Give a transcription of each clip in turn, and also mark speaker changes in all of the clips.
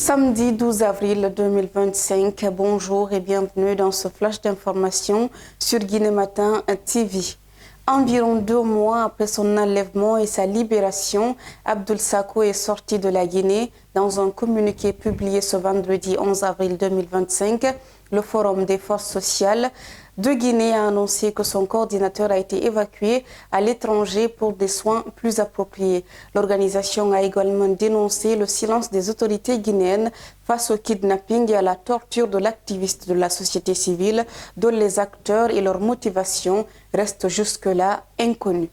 Speaker 1: Samedi 12 avril 2025, bonjour et bienvenue dans ce flash d'information sur Guinée Matin TV. Environ 2 mois après son enlèvement et sa libération, Abdoul Sako est sorti de la Guinée. Dans un communiqué publié ce vendredi 11 avril 2025, le Forum des forces sociales de Guinée a annoncé que son coordinateur a été évacué à l'étranger pour des soins plus appropriés. L'organisation a également dénoncé le silence des autorités guinéennes face au kidnapping et à la torture de l'activiste de la société civile, dont les acteurs et leurs motivations restent jusque-là inconnus.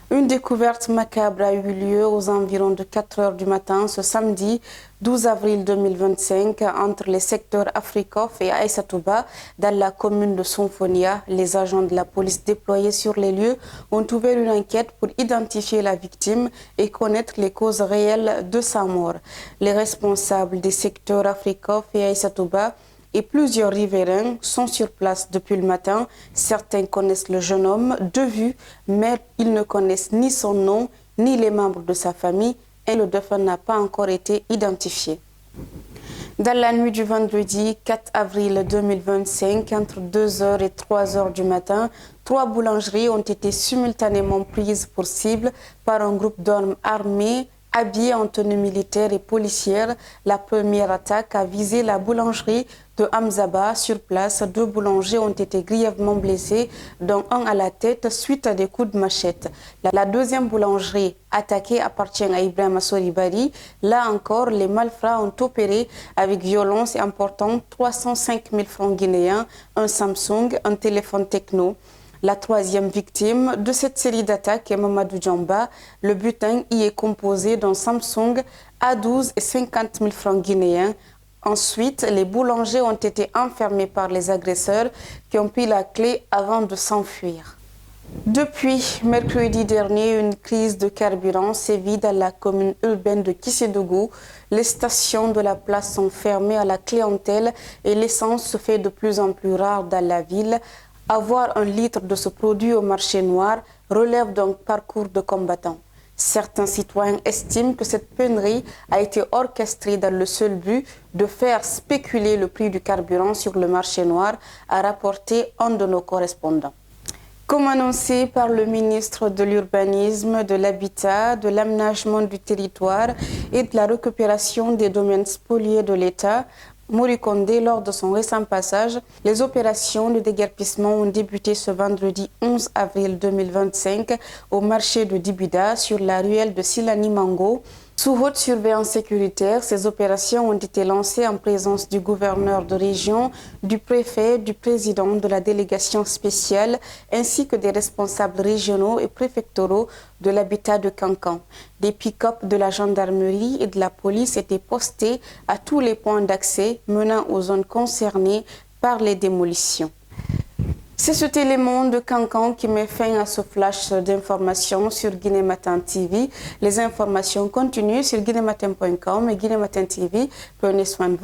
Speaker 1: Une découverte macabre a eu lieu aux environs de 4 heures du matin ce samedi 12 avril 2025 entre les secteurs Afrikof et Aïsatouba dans la commune de Sonfonia. Les agents de la police déployés sur les lieux ont ouvert une enquête pour identifier la victime et connaître les causes réelles de sa mort. Les responsables des secteurs Afrikof et Aïsatouba et plusieurs riverains sont sur place depuis le matin. Certains connaissent le jeune homme de vue, mais ils ne connaissent ni son nom, ni les membres de sa famille, et le défunt n'a pas encore été identifié. Dans la nuit du vendredi 4 avril 2025, entre 2h et 3h du matin, 3 boulangeries ont été simultanément prises pour cible par un groupe d'hommes armés habillés en tenue militaire et policière. La première attaque a visé la boulangerie de Hamzaba. Sur place, 2 boulangers ont été grièvement blessés, dont un à la tête suite à des coups de machette. La deuxième boulangerie attaquée appartient à Ibrahima Soribari. Là encore, les malfrats ont opéré avec violence et emportant 305 000 francs guinéens, un Samsung, un téléphone Techno. La 3e victime de cette série d'attaques est Mamadou Djamba. Le butin y est composé d'un Samsung A12 et 50 000 francs guinéens. Ensuite, les boulangers ont été enfermés par les agresseurs qui ont pris la clé avant de s'enfuir. Depuis mercredi dernier, une crise de carburant sévit dans la commune urbaine de Kissédougou. Les stations de la place sont fermées à la clientèle et l'essence se fait de plus en plus rare dans la ville. Avoir 1 litre de ce produit au marché noir relève d'un parcours de combattant. Certains citoyens estiment que cette pénurie a été orchestrée dans le seul but de faire spéculer le prix du carburant sur le marché noir, a rapporté un de nos correspondants. Comme annoncé par le ministre de l'Urbanisme, de l'Habitat, de l'Aménagement du territoire et de la récupération des domaines spoliés de l'État, Mori Kondé, lors de son récent passage, les opérations de déguerpissement ont débuté ce vendredi 11 avril 2025 au marché de Dibida sur la ruelle de Silani Mango. Sous haute surveillance sécuritaire, ces opérations ont été lancées en présence du gouverneur de région, du préfet, du président de la délégation spéciale, ainsi que des responsables régionaux et préfectoraux de l'habitat de Kankan. Des pick-up de la gendarmerie et de la police étaient postés à tous les points d'accès menant aux zones concernées par les démolitions. C'est cet élément de Kankan qui met fin à ce flash d'informations sur Guinée Matin TV. Les informations continuent sur guinématin.com et Guinée Matin TV. Prenez soin de vous.